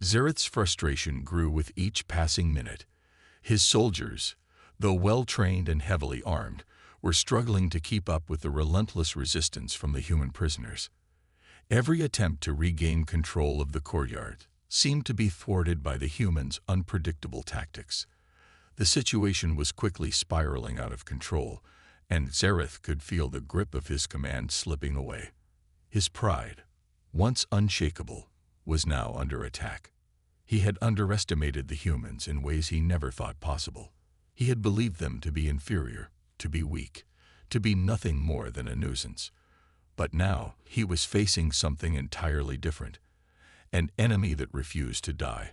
Zareth's frustration grew with each passing minute. His soldiers, though well-trained and heavily armed, were struggling to keep up with the relentless resistance from the human prisoners. Every attempt to regain control of the courtyard seemed to be thwarted by the humans' unpredictable tactics. The situation was quickly spiraling out of control, and Zareth could feel the grip of his command slipping away. His pride, once unshakable, was now under attack. He had underestimated the humans in ways he never thought possible. He had believed them to be inferior, to be weak, to be nothing more than a nuisance. But now he was facing something entirely different. An enemy that refused to die,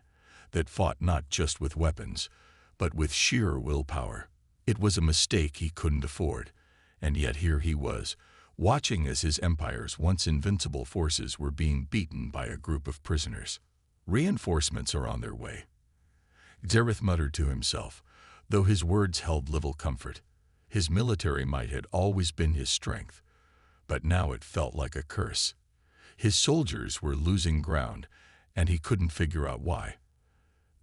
that fought not just with weapons, but with sheer willpower. It was a mistake he couldn't afford, and yet here he was, watching as his empire's once invincible forces were being beaten by a group of prisoners. Reinforcements are on their way, Zareth muttered to himself, though his words held little comfort. His military might had always been his strength, but now it felt like a curse. His soldiers were losing ground, and he couldn't figure out why.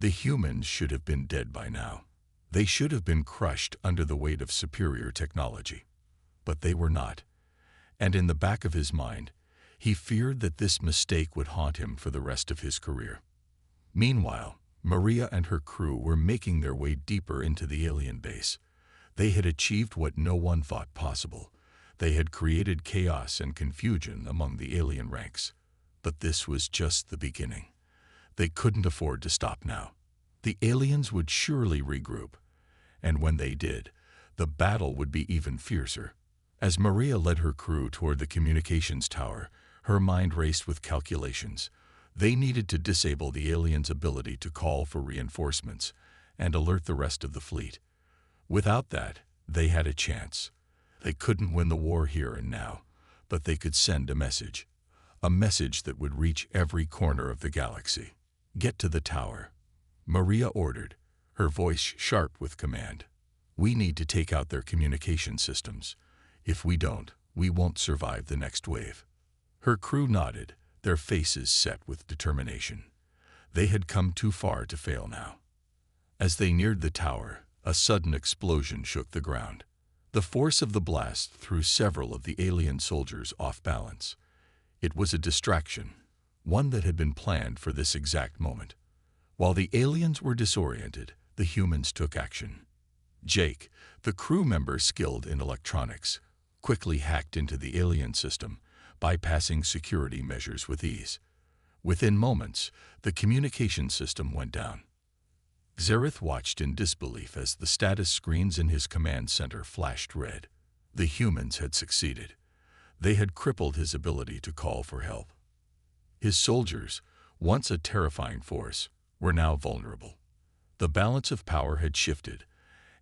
The humans should have been dead by now. They should have been crushed under the weight of superior technology. But they were not. And in the back of his mind, he feared that this mistake would haunt him for the rest of his career. Meanwhile, Maria and her crew were making their way deeper into the alien base. They had achieved what no one thought possible. They had created chaos and confusion among the alien ranks. But this was just the beginning. They couldn't afford to stop now. The aliens would surely regroup, and when they did, the battle would be even fiercer. As Maria led her crew toward the communications tower, her mind raced with calculations. They needed to disable the aliens' ability to call for reinforcements and alert the rest of the fleet. Without that, they had a chance. They couldn't win the war here and now, but they could send a message that would reach every corner of the galaxy. "Get to the tower," Maria ordered, her voice sharp with command. "We need to take out their communication systems. If we don't, we won't survive the next wave." Her crew nodded, their faces set with determination. They had come too far to fail now. As they neared the tower, a sudden explosion shook the ground. The force of the blast threw several of the alien soldiers off balance. It was a distraction, one that had been planned for this exact moment. While the aliens were disoriented, the humans took action. Jake, the crew member skilled in electronics, quickly hacked into the alien system, bypassing security measures with ease. Within moments, the communication system went down. Zareth watched in disbelief as the status screens in his command center flashed red. The humans had succeeded. They had crippled his ability to call for help. His soldiers, once a terrifying force, were now vulnerable. The balance of power had shifted,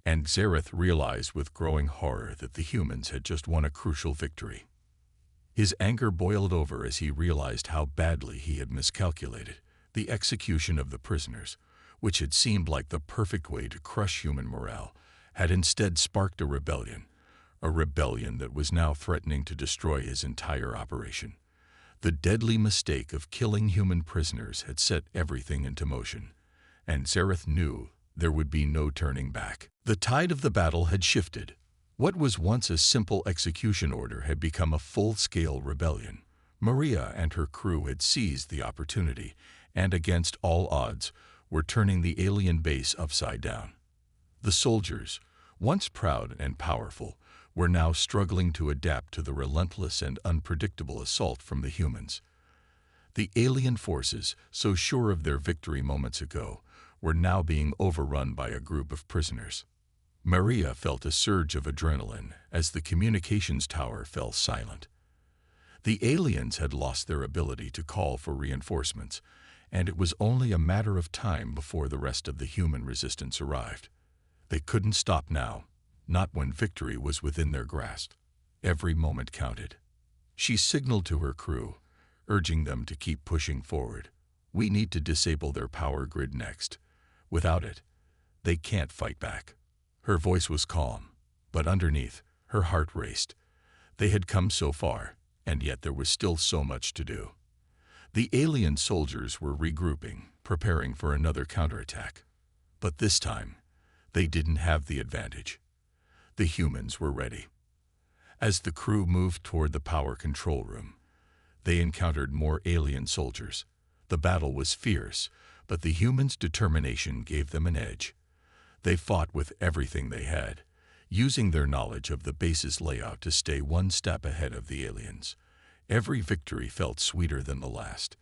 and Zareth realized with growing horror that the humans had just won a crucial victory. His anger boiled over as he realized how badly he had miscalculated. The execution of the prisoners, which had seemed like the perfect way to crush human morale, had instead sparked a rebellion that was now threatening to destroy his entire operation. The deadly mistake of killing human prisoners had set everything into motion, and Zareth knew there would be no turning back. The tide of the battle had shifted. What was once a simple execution order had become a full-scale rebellion. Maria and her crew had seized the opportunity, and against all odds, were turning the alien base upside down. The soldiers, once proud and powerful, were now struggling to adapt to the relentless and unpredictable assault from the humans. The alien forces, so sure of their victory moments ago, were now being overrun by a group of prisoners. Maria felt a surge of adrenaline as the communications tower fell silent. The aliens had lost their ability to call for reinforcements, and it was only a matter of time before the rest of the human resistance arrived. They couldn't stop now, not when victory was within their grasp. Every moment counted. She signaled to her crew, urging them to keep pushing forward. "We need to disable their power grid next. Without it, they can't fight back." Her voice was calm, but underneath, her heart raced. They had come so far, and yet there was still so much to do. The alien soldiers were regrouping, preparing for another counterattack. But this time, they didn't have the advantage. The humans were ready. As the crew moved toward the power control room, they encountered more alien soldiers. The battle was fierce, but the humans' determination gave them an edge. They fought with everything they had, using their knowledge of the base's layout to stay one step ahead of the aliens. Every victory felt sweeter than the last.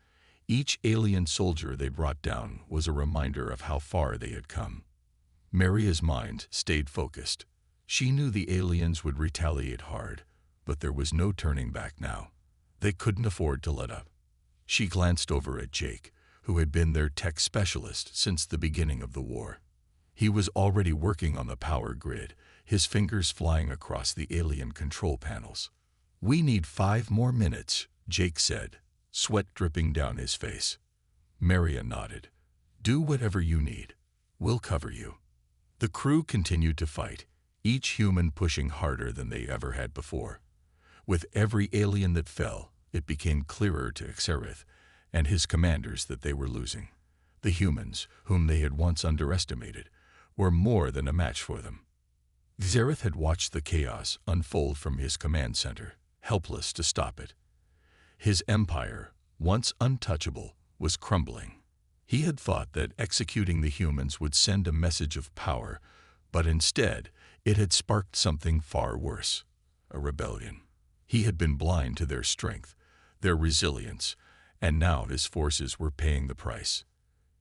Each alien soldier they brought down was a reminder of how far they had come. Maria's mind stayed focused. She knew the aliens would retaliate hard, but there was no turning back now. They couldn't afford to let up. She glanced over at Jake, who had been their tech specialist since the beginning of the war. He was already working on the power grid, his fingers flying across the alien control panels. "We need 5 more minutes," Jake said, sweat dripping down his face. Maria nodded. "Do whatever you need. We'll cover you." The crew continued to fight, each human pushing harder than they ever had before. With every alien that fell, it became clearer to Xerath and his commanders that they were losing. The humans, whom they had once underestimated, were more than a match for them. Xerath had watched the chaos unfold from his command center, helpless to stop it. His empire, once untouchable, was crumbling. He had thought that executing the humans would send a message of power, but instead it had sparked something far worse, a rebellion. He had been blind to their strength, their resilience, and now his forces were paying the price.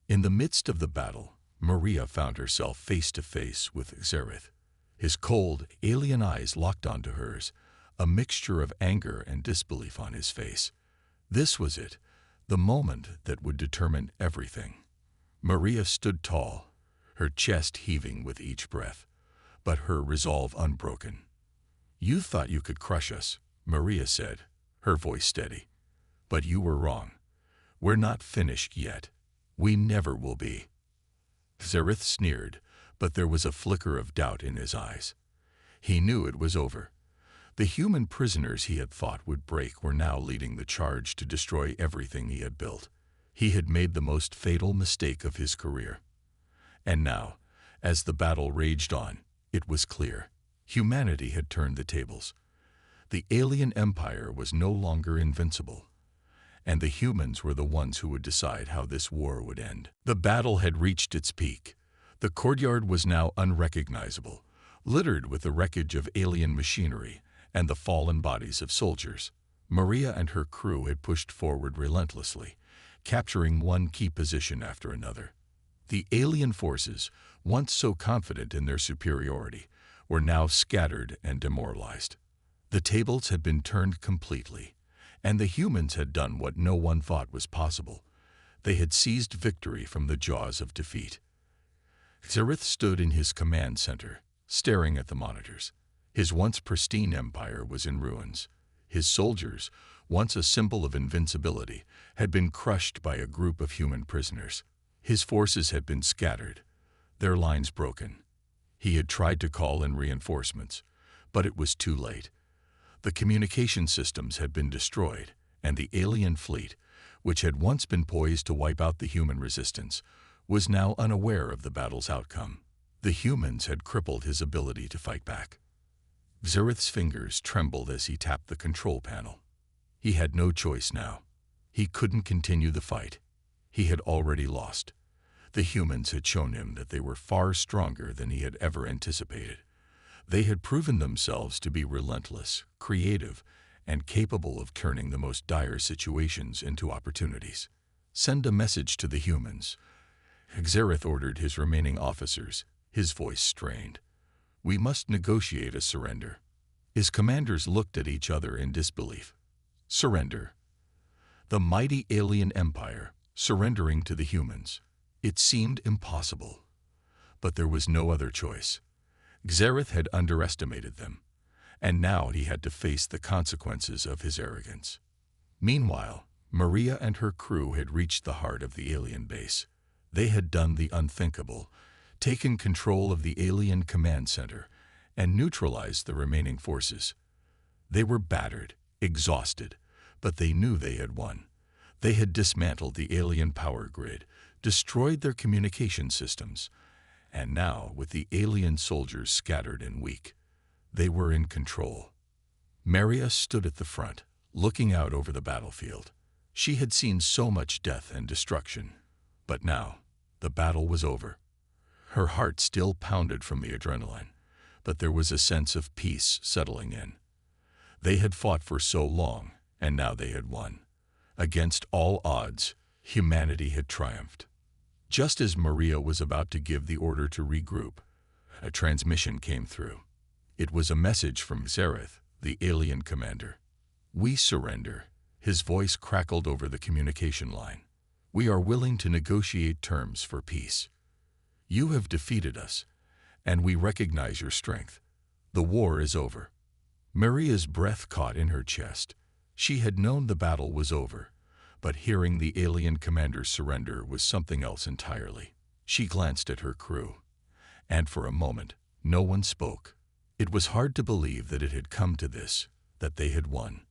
In the midst of the battle, Maria found herself face to face with Xerath. His cold, alien eyes locked onto hers, a mixture of anger and disbelief on his face. This was it, the moment that would determine everything. Maria stood tall, her chest heaving with each breath, but her resolve unbroken. "You thought you could crush us," Maria said, her voice steady. "But you were wrong. We're not finished yet. We never will be." Xerath sneered, but there was a flicker of doubt in his eyes. He knew it was over. The human prisoners he had thought would break were now leading the charge to destroy everything he had built. He had made the most fatal mistake of his career. And now, as the battle raged on, it was clear. Humanity had turned the tables. The alien empire was no longer invincible, and the humans were the ones who would decide how this war would end. The battle had reached its peak. The courtyard was now unrecognizable, littered with the wreckage of alien machinery and the fallen bodies of soldiers. Maria and her crew had pushed forward relentlessly, capturing one key position after another. The alien forces, once so confident in their superiority, were now scattered and demoralized. The tables had been turned completely, and the humans had done what no one thought was possible. They had seized victory from the jaws of defeat. Xerath stood in his command center, staring at the monitors. His once pristine empire was in ruins. His soldiers, once a symbol of invincibility, had been crushed by a group of human prisoners. His forces had been scattered, their lines broken. He had tried to call in reinforcements, but it was too late. The communication systems had been destroyed, and the alien fleet, which had once been poised to wipe out the human resistance, was now unaware of the battle's outcome. The humans had crippled his ability to fight back. Xerath's fingers trembled as he tapped the control panel. He had no choice now. He couldn't continue the fight. He had already lost. The humans had shown him that they were far stronger than he had ever anticipated. They had proven themselves to be relentless, creative, and capable of turning the most dire situations into opportunities. "Send a message to the humans." Xerath ordered his remaining officers, his voice strained. "We must negotiate a surrender." His commanders looked at each other in disbelief. Surrender. The mighty alien empire surrendering to the humans. It seemed impossible. But there was no other choice. Xerath had underestimated them, and now he had to face the consequences of his arrogance. Meanwhile, Maria and her crew had reached the heart of the alien base. They had done the unthinkable, taken control of the alien command center, and neutralized the remaining forces. They were battered, exhausted, but they knew they had won. They had dismantled the alien power grid, destroyed their communication systems, and now, with the alien soldiers scattered and weak, they were in control. Maria stood at the front, looking out over the battlefield. She had seen so much death and destruction, but now the battle was over. Her heart still pounded from the adrenaline, but there was a sense of peace settling in. They had fought for so long, and now they had won. Against all odds, humanity had triumphed. Just as Maria was about to give the order to regroup, a transmission came through. It was a message from Zareth, the alien commander. "We surrender." His voice crackled over the communication line. "We are willing to negotiate terms for peace. You have defeated us, and we recognize your strength. The war is over." Maria's breath caught in her chest. She had known the battle was over, but hearing the alien commander's surrender was something else entirely. She glanced at her crew, and for a moment, no one spoke. It was hard to believe that it had come to this, that they had won.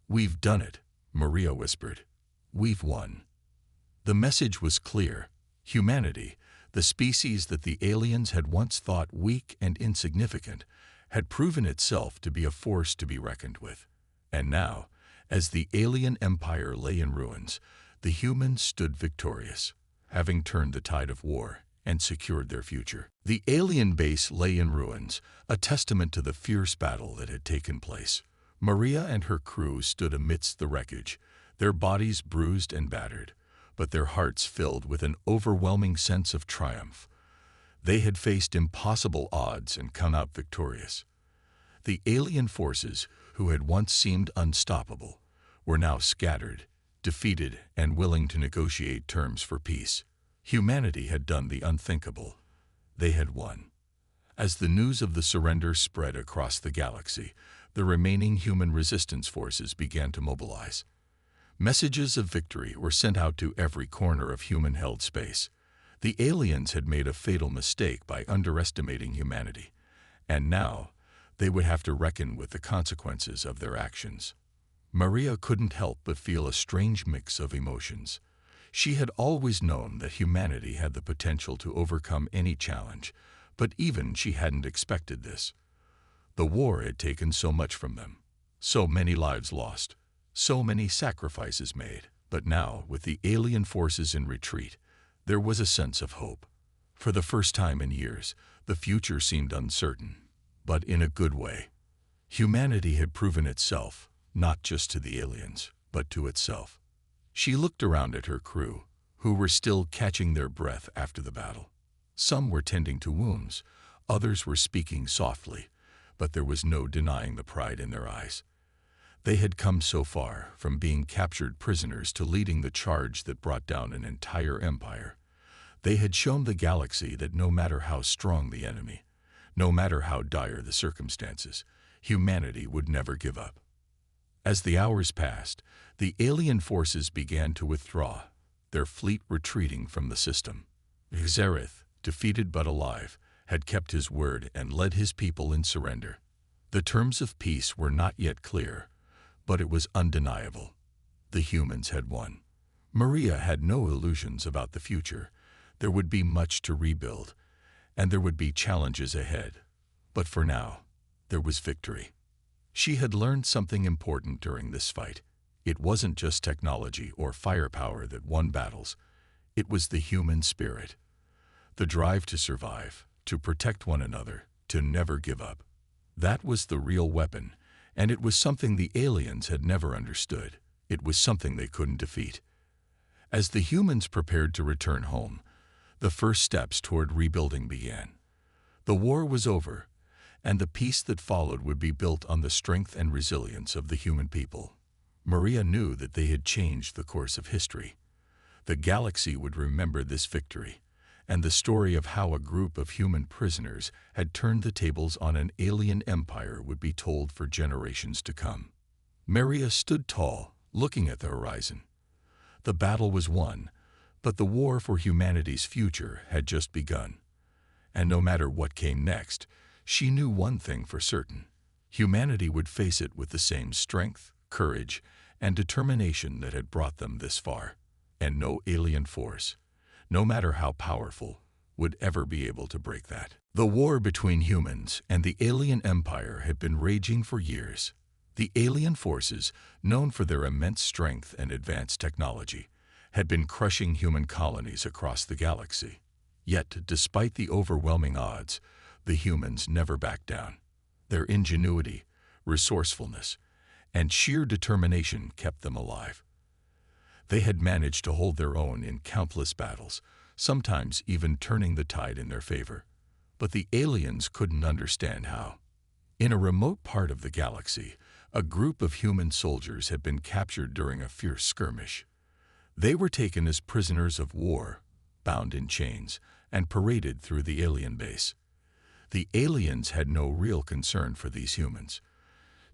"We've done it," Maria whispered. "We've won." The message was clear. Humanity, the species that the aliens had once thought weak and insignificant, had proven itself to be a force to be reckoned with. And now, as the alien empire lay in ruins, the humans stood victorious, having turned the tide of war and secured their future. The alien base lay in ruins, a testament to the fierce battle that had taken place. Maria and her crew stood amidst the wreckage, their bodies bruised and battered, but their hearts filled with an overwhelming sense of triumph. They had faced impossible odds and come out victorious. The alien forces, who had once seemed unstoppable, were now scattered, defeated, and willing to negotiate terms for peace. Humanity had done the unthinkable. They had won. As the news of the surrender spread across the galaxy, the remaining human resistance forces began to mobilize. Messages of victory were sent out to every corner of human-held space. The aliens had made a fatal mistake by underestimating humanity, and now they would have to reckon with the consequences of their actions. Maria couldn't help but feel a strange mix of emotions. She had always known that humanity had the potential to overcome any challenge, but even she hadn't expected this. The war had taken so much from them, so many lives lost, so many sacrifices made. But now, with the alien forces in retreat, there was a sense of hope. For the first time in years, the future seemed uncertain, but in a good way. Humanity had proven itself, not just to the aliens, but to itself. She looked around at her crew, who were still catching their breath after the battle. Some were tending to wounds, others were speaking softly, but there was no denying the pride in their eyes. They had come so far, from being captured prisoners to leading the charge that brought down an entire empire. They had shown the galaxy that no matter how strong the enemy, no matter how dire the circumstances, humanity would never give up. As the hours passed, the alien forces began to withdraw, their fleet retreating from the system. Zareth, defeated but alive, had kept his word and led his people in surrender. The terms of peace were not yet clear, but it was undeniable. The humans had won. Maria had no illusions about the future. There would be much to rebuild, and there would be challenges ahead. But for now, there was victory. She had learned something important during this fight. It wasn't just technology or firepower that won battles. It was the human spirit. The drive to survive, to protect one another, to never give up. That was the real weapon, and it was something the aliens had never understood. It was something they couldn't defeat. As the humans prepared to return home, the first steps toward rebuilding began. The war was over, and the peace that followed would be built on the strength and resilience of the human people. Maria knew that they had changed the course of history. The galaxy would remember this victory, and the story of how a group of human prisoners had turned the tables on an alien empire would be told for generations to come. Maria stood tall, looking at the horizon. The battle was won, but the war for humanity's future had just begun. And no matter what came next, she knew one thing for certain: humanity would face it with the same strength, courage, and determination that had brought them this far. And no alien force, no matter how powerful, would ever be able to break that. The war between humans and the alien empire had been raging for years. The alien forces, known for their immense strength and advanced technology, had been crushing human colonies across the galaxy. Yet, despite the overwhelming odds, the humans never backed down. Their ingenuity, resourcefulness, and sheer determination kept them alive. They had managed to hold their own in countless battles, sometimes even turning the tide in their favor. But the aliens couldn't understand how. In a remote part of the galaxy, a group of human soldiers had been captured during a fierce skirmish. They were taken as prisoners of war, bound in chains, and paraded through the alien base. The aliens had no real concern for these humans.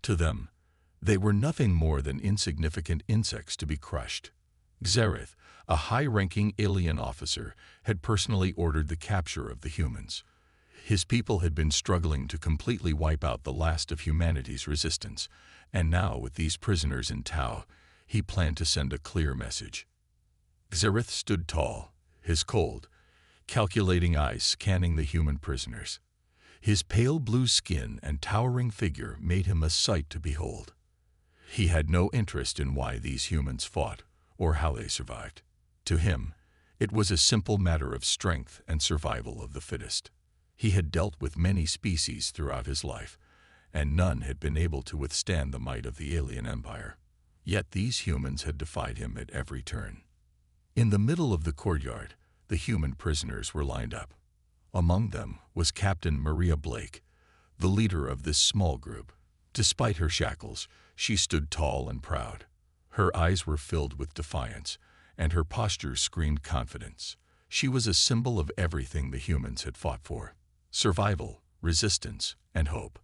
To them, they were nothing more than insignificant insects to be crushed. Xerath, a high-ranking alien officer, had personally ordered the capture of the humans. His people had been struggling to completely wipe out the last of humanity's resistance, and now, with these prisoners in tow, he planned to send a clear message. Xerath stood tall, his cold, calculating eyes scanning the human prisoners. His pale blue skin and towering figure made him a sight to behold. He had no interest in why these humans fought or how they survived. To him, it was a simple matter of strength and survival of the fittest. He had dealt with many species throughout his life, and none had been able to withstand the might of the alien empire. Yet these humans had defied him at every turn. In the middle of the courtyard, the human prisoners were lined up. Among them was Captain Maria Blake, the leader of this small group. Despite her shackles, she stood tall and proud. Her eyes were filled with defiance, and her posture screamed confidence. She was a symbol of everything the humans had fought for: survival, resistance, and hope.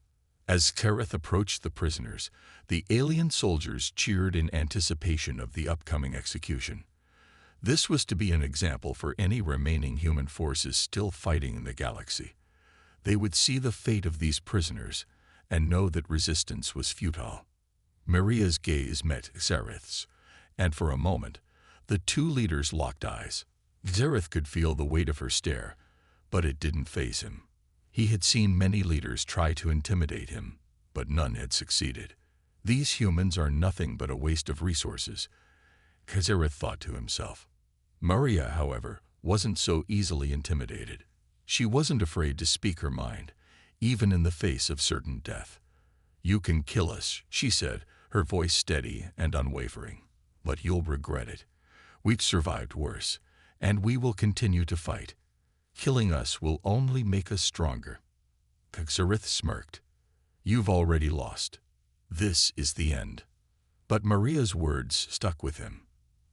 As Xerath approached the prisoners, the alien soldiers cheered in anticipation of the upcoming execution. This was to be an example for any remaining human forces still fighting in the galaxy. They would see the fate of these prisoners and know that resistance was futile. Maria's gaze met Xerath's, and for a moment, the two leaders locked eyes. Xerath could feel the weight of her stare, but it didn't faze him. He had seen many leaders try to intimidate him, but none had succeeded. These humans are nothing but a waste of resources, Xerath thought to himself. Maria, however, wasn't so easily intimidated. She wasn't afraid to speak her mind, even in the face of certain death. "You can kill us," she said, her voice steady and unwavering. "But you'll regret it. We've survived worse, and we will continue to fight. Killing us will only make us stronger." Xerath smirked. "You've already lost. This is the end." But Maria's words stuck with him.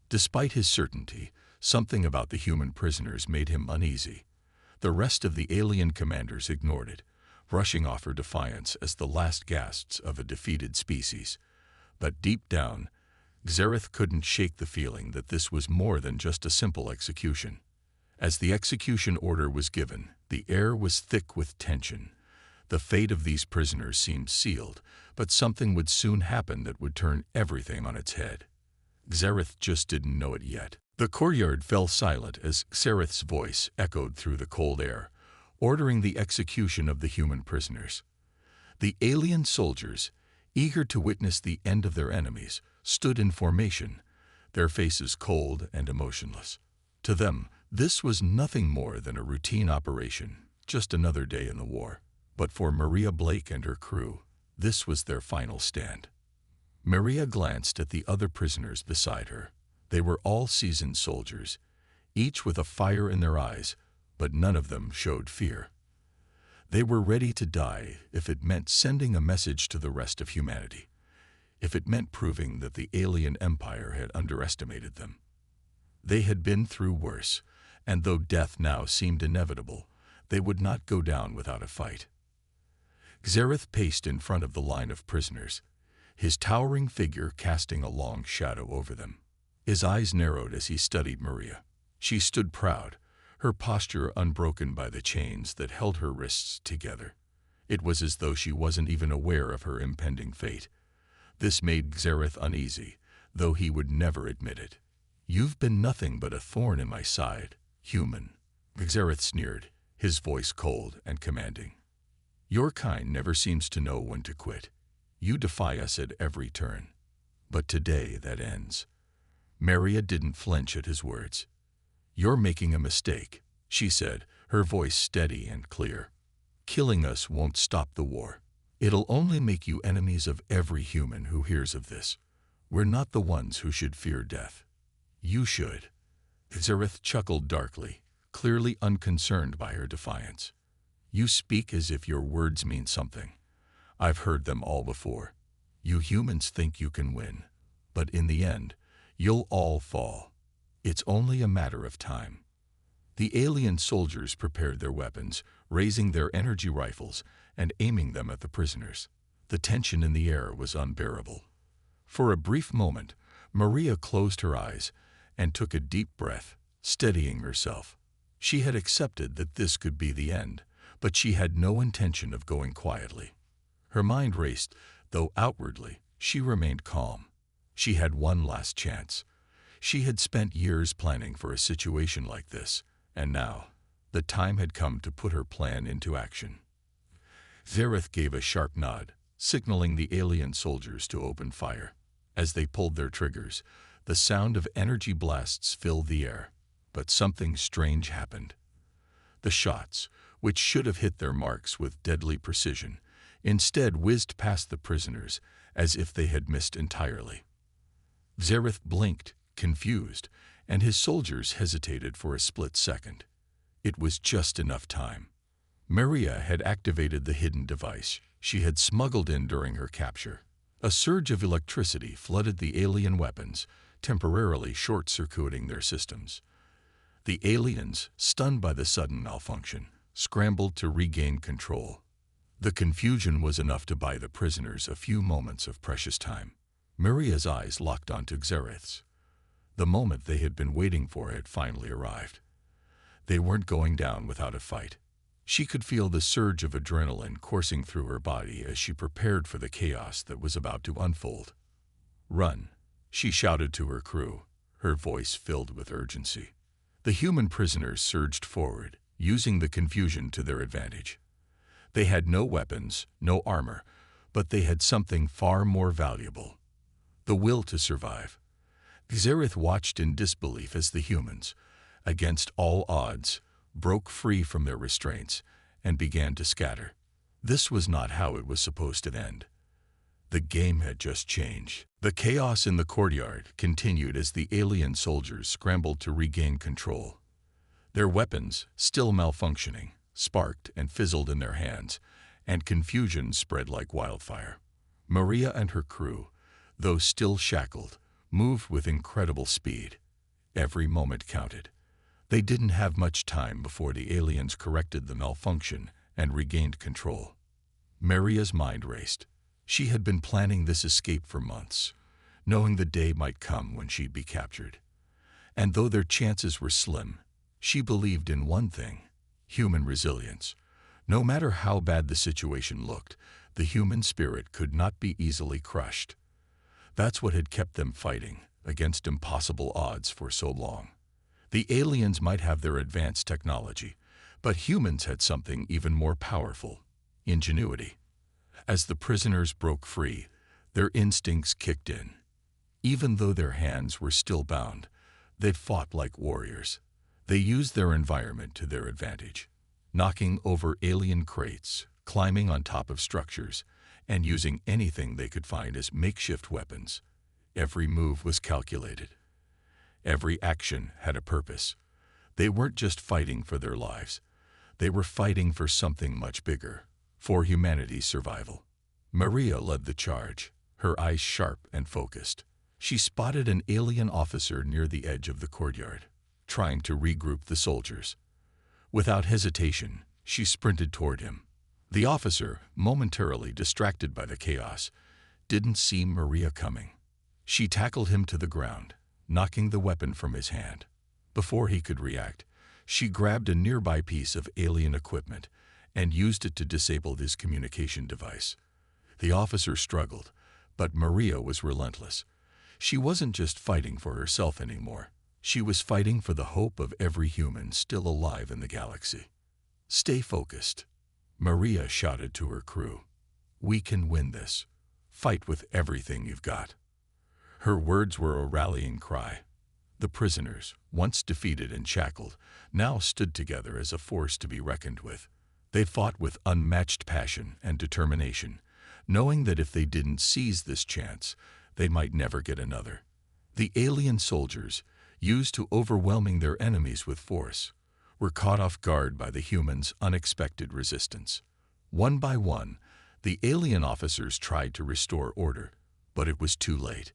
Despite his certainty, something about the human prisoners made him uneasy. The rest of the alien commanders ignored it, brushing off her defiance as the last gasps of a defeated species. But deep down, Xerath couldn't shake the feeling that this was more than just a simple execution. As the execution order was given, the air was thick with tension. The fate of these prisoners seemed sealed, but something would soon happen that would turn everything on its head. Xerath just didn't know it yet. The courtyard fell silent as Xerath's voice echoed through the cold air, ordering the execution of the human prisoners. The alien soldiers, eager to witness the end of their enemies, stood in formation, their faces cold and emotionless. To them, this was nothing more than a routine operation, just another day in the war. But for Maria Blake and her crew, this was their final stand. Maria glanced at the other prisoners beside her. They were all seasoned soldiers, each with a fire in their eyes, but none of them showed fear. They were ready to die if it meant sending a message to the rest of humanity, if it meant proving that the alien empire had underestimated them. They had been through worse, and though death now seemed inevitable, they would not go down without a fight. Xerath paced in front of the line of prisoners, his towering figure casting a long shadow over them. His eyes narrowed as he studied Maria. She stood proud, her posture unbroken by the chains that held her wrists together. It was as though she wasn't even aware of her impending fate. This made Xerath uneasy, though he would never admit it. "You've been nothing but a thorn in my side, human," Xerath sneered, his voice cold and commanding. "Your kind never seems to know when to quit. You defy us at every turn. But today that ends." Maria didn't flinch at his words. "You're making a mistake," she said, her voice steady and clear. "Killing us won't stop the war. It'll only make you enemies of every human who hears of this. We're not the ones who should fear death. You should." Xerath chuckled darkly, clearly unconcerned by her defiance. "You speak as if your words mean something. I've heard them all before. You humans think you can win, but in the end, you'll all fall. It's only a matter of time." The alien soldiers prepared their weapons, raising their energy rifles and aiming them at the prisoners. The tension in the air was unbearable. For a brief moment, Maria closed her eyes and took a deep breath, steadying herself. She had accepted that this could be the end, but she had no intention of going quietly. Her mind raced, though outwardly she remained calm. She had one last chance. She had spent years planning for a situation like this, and now the time had come to put her plan into action. Xerath gave a sharp nod, signaling the alien soldiers to open fire. As they pulled their triggers, the sound of energy blasts filled the air. But something strange happened. The shots, which should have hit their marks with deadly precision, instead whizzed past the prisoners as if they had missed entirely. Xerath blinked, confused, and his soldiers hesitated for a split second. It was just enough time. Maria had activated the hidden device she had smuggled in during her capture. A surge of electricity flooded the alien weapons, temporarily short-circuiting their systems. The aliens, stunned by the sudden malfunction, scrambled to regain control. The confusion was enough to buy the prisoners a few moments of precious time. Maria's eyes locked onto Xerath's. The moment they had been waiting for had finally arrived. They weren't going down without a fight. She could feel the surge of adrenaline coursing through her body as she prepared for the chaos that was about to unfold. "Run," she shouted to her crew, her voice filled with urgency. The human prisoners surged forward, using the confusion to their advantage. They had no weapons, no armor, but they had something far more valuable: the will to survive. Xerath watched in disbelief as the humans, against all odds, broke free from their restraints and began to scatter. This was not how it was supposed to end. The game had just changed. The chaos in the courtyard continued as the alien soldiers scrambled to regain control. Their weapons, still malfunctioning, sparked and fizzled in their hands, and confusion spread like wildfire. Maria and her crew, though still shackled, moved with incredible speed. Every moment counted. They didn't have much time before the aliens corrected the malfunction and regained control. Maria's mind raced. She had been planning this escape for months, knowing the day might come when she'd be captured. And though their chances were slim, she believed in one thing: human resilience. No matter how bad the situation looked, the human spirit could not be easily crushed. That's what had kept them fighting against impossible odds for so long. The aliens might have their advanced technology, but humans had something even more powerful: ingenuity. As the prisoners broke free, their instincts kicked in. Even though their hands were still bound, they'd fought like warriors. They used their environment to their advantage, knocking over alien crates, climbing on top of structures, and using anything they could find as makeshift weapons. Every move was calculated. Every action had a purpose. They weren't just fighting for their lives. They were fighting for something much bigger, for humanity's survival. Maria led the charge, her eyes sharp and focused. She spotted an alien officer near the edge of the courtyard, trying to regroup the soldiers. Without hesitation, she sprinted toward him. The officer, momentarily distracted by the chaos, didn't see Maria coming. She tackled him to the ground, knocking the weapon from his hand. Before he could react, she grabbed a nearby piece of alien equipment and used it to disable his communication device. The officer struggled, but Maria was relentless. She wasn't just fighting for herself anymore. She was fighting for the hope of every human still alive in the galaxy. "Stay focused," Maria shouted to her crew. "We can win this. Fight with everything you've got." Her words were a rallying cry. The prisoners, once defeated and shackled, now stood together as a force to be reckoned with. They fought with unmatched passion and determination, knowing that if they didn't seize this chance, they might never get another. The alien soldiers, used to overwhelming their enemies with force, were caught off guard by the humans' unexpected resistance. One by one, the alien officers tried to restore order, but it was too late.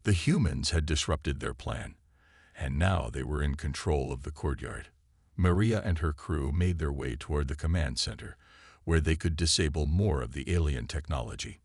The humans had disrupted their plan, and now they were in control of the courtyard. Maria and her crew made their way toward the command center, where they could disable more of the alien technology.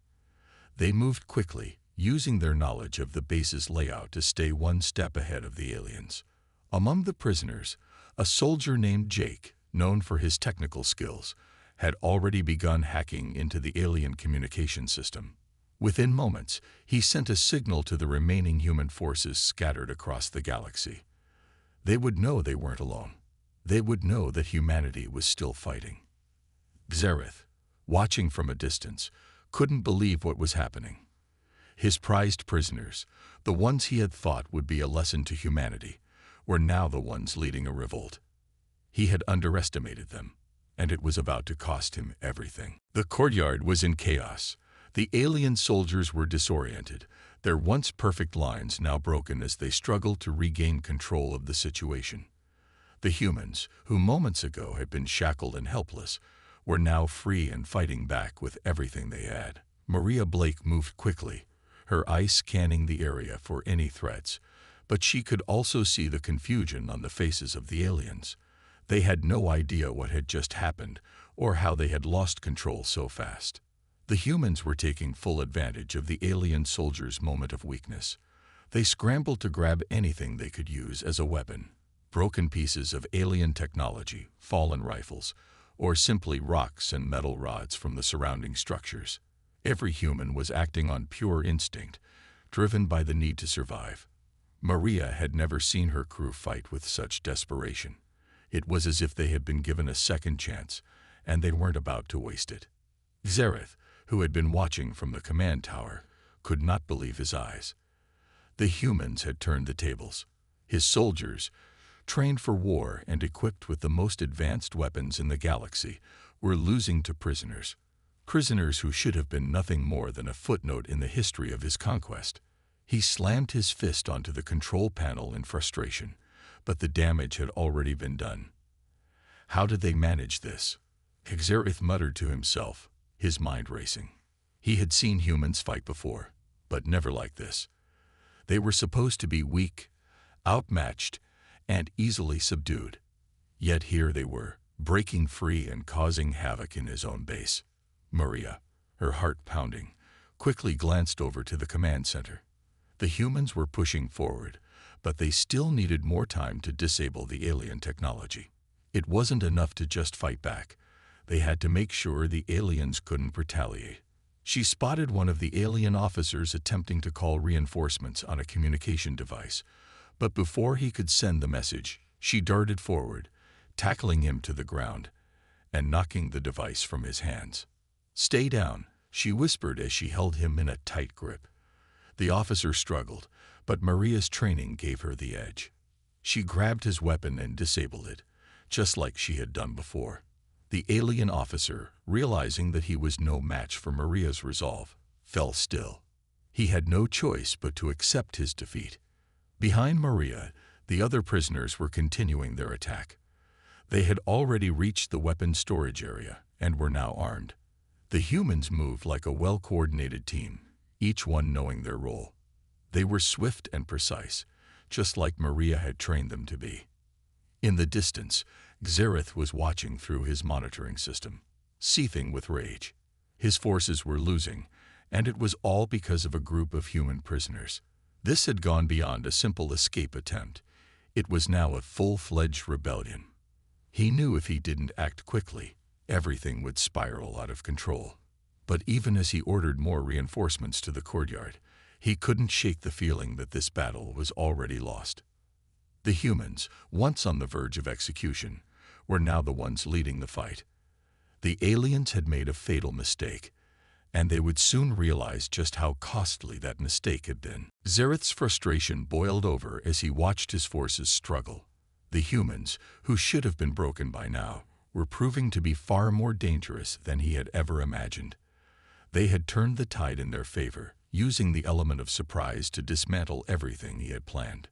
They moved quickly, using their knowledge of the base's layout to stay one step ahead of the aliens. Among the prisoners, a soldier named Jake, known for his technical skills, had already begun hacking into the alien communication system. Within moments, he sent a signal to the remaining human forces scattered across the galaxy. They would know they weren't alone. They would know that humanity was still fighting. Xerath, watching from a distance, couldn't believe what was happening. His prized prisoners, the ones he had thought would be a lesson to humanity, were now the ones leading a revolt. He had underestimated them, and it was about to cost him everything. The courtyard was in chaos. The alien soldiers were disoriented, their once perfect lines now broken as they struggled to regain control of the situation. The humans, who moments ago had been shackled and helpless, were now free and fighting back with everything they had. Maria Blake moved quickly, her eyes scanning the area for any threats, but she could also see the confusion on the faces of the aliens. They had no idea what had just happened or how they had lost control so fast. The humans were taking full advantage of the alien soldiers' moment of weakness. They scrambled to grab anything they could use as a weapon: broken pieces of alien technology, fallen rifles, or simply rocks and metal rods from the surrounding structures. Every human was acting on pure instinct, driven by the need to survive. Maria had never seen her crew fight with such desperation. It was as if they had been given a second chance, and they weren't about to waste it. Xerath, who had been watching from the command tower, could not believe his eyes. The humans had turned the tables. His soldiers, trained for war and equipped with the most advanced weapons in the galaxy, were losing to prisoners. Prisoners who should have been nothing more than a footnote in the history of his conquest. He slammed his fist onto the control panel in frustration, but the damage had already been done. How did they manage this? Xerath muttered to himself, his mind racing. He had seen humans fight before, but never like this. They were supposed to be weak, outmatched, and easily subdued. Yet here they were, breaking free and causing havoc in his own base. Maria, her heart pounding, quickly glanced over to the command center. The humans were pushing forward, but they still needed more time to disable the alien technology. It wasn't enough to just fight back. They had to make sure the aliens couldn't retaliate. She spotted one of the alien officers attempting to call reinforcements on a communication device, but before he could send the message, she darted forward, tackling him to the ground and knocking the device from his hands. "Stay down," she whispered as she held him in a tight grip. The officer struggled, but Maria's training gave her the edge. She grabbed his weapon and disabled it, just like she had done before. The alien officer, realizing that he was no match for Maria's resolve, fell still. He had no choice but to accept his defeat. Behind Maria, the other prisoners were continuing their attack. They had already reached the weapons storage area and were now armed. The humans moved like a well-coordinated team, each one knowing their role. They were swift and precise, just like Maria had trained them to be. In the distance, Xerath was watching through his monitoring system, seething with rage. His forces were losing, and it was all because of a group of human prisoners. This had gone beyond a simple escape attempt. It was now a full-fledged rebellion. He knew if he didn't act quickly, everything would spiral out of control. But even as he ordered more reinforcements to the courtyard, He couldn't shake the feeling that this battle was already lost. The humans, once on the verge of execution, were now the ones leading the fight. The aliens had made a fatal mistake, and they would soon realize just how costly that mistake had been. Xerath's frustration boiled over as he watched his forces struggle. The humans, who should have been broken by now, were proving to be far more dangerous than he had ever imagined. They had turned the tide in their favor, using the element of surprise to dismantle everything he had planned.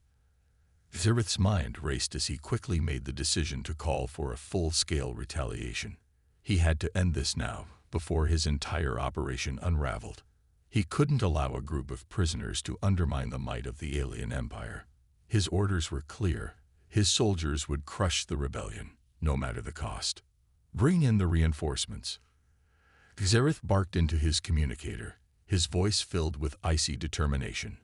Xerath's mind raced as he quickly made the decision to call for a full-scale retaliation. He had to end this now, before his entire operation unraveled. He couldn't allow a group of prisoners to undermine the might of the alien empire. His orders were clear. His soldiers would crush the rebellion, no matter the cost. Bring in the reinforcements. Xerath barked into his communicator, his voice filled with icy determination.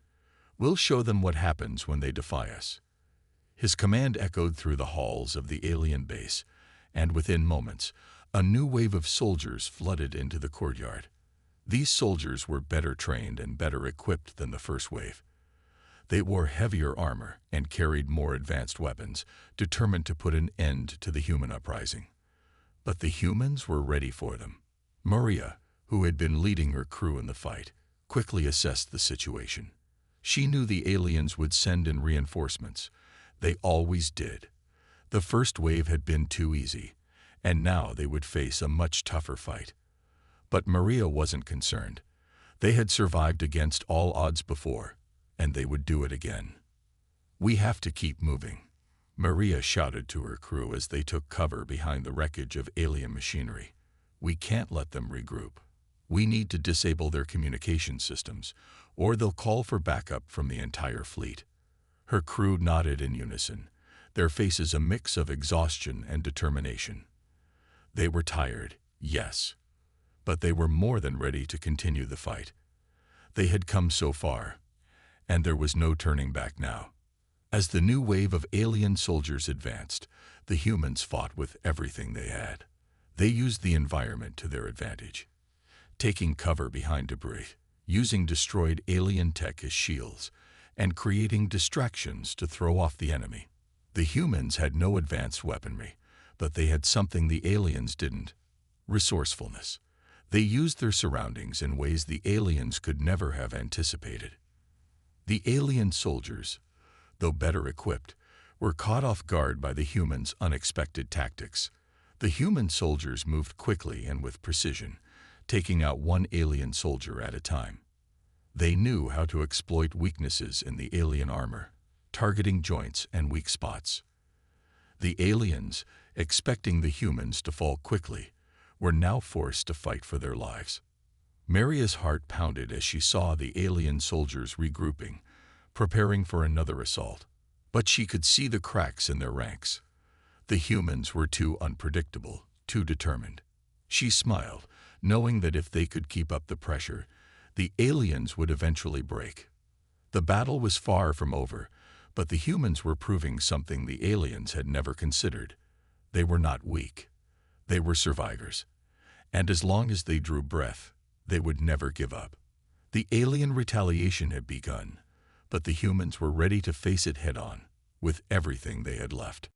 We'll show them what happens when they defy us. His command echoed through the halls of the alien base, and within moments, a new wave of soldiers flooded into the courtyard. These soldiers were better trained and better equipped than the first wave. They wore heavier armor and carried more advanced weapons, determined to put an end to the human uprising. But the humans were ready for them. Maria, who had been leading her crew in the fight, quickly assessed the situation. She knew the aliens would send in reinforcements. They always did. The first wave had been too easy, and now they would face a much tougher fight. But Maria wasn't concerned. They had survived against all odds before, and they would do it again. We have to keep moving, Maria shouted to her crew as they took cover behind the wreckage of alien machinery. We can't let them regroup. We need to disable their communication systems, or they'll call for backup from the entire fleet. Her crew nodded in unison, their faces a mix of exhaustion and determination. They were tired, yes, but they were more than ready to continue the fight. They had come so far, and there was no turning back now. As the new wave of alien soldiers advanced, the humans fought with everything they had. They used the environment to their advantage, taking cover behind debris, using destroyed alien tech as shields, and creating distractions to throw off the enemy. The humans had no advanced weaponry, but they had something the aliens didn't: resourcefulness. They used their surroundings in ways the aliens could never have anticipated. The alien soldiers, though better equipped, were caught off guard by the humans' unexpected tactics. The human soldiers moved quickly and with precision, taking out one alien soldier at a time. They knew how to exploit weaknesses in the alien armor, targeting joints and weak spots. The aliens, expecting the humans to fall quickly, were now forced to fight for their lives. Maria's heart pounded as she saw the alien soldiers regrouping, preparing for another assault. But she could see the cracks in their ranks. The humans were too unpredictable, too determined. She smiled, knowing that if they could keep up the pressure, the aliens would eventually break. The battle was far from over, but the humans were proving something the aliens had never considered. They were not weak. They were survivors. And as long as they drew breath, they would never give up. The alien retaliation had begun, but the humans were ready to face it head-on, with everything they had left.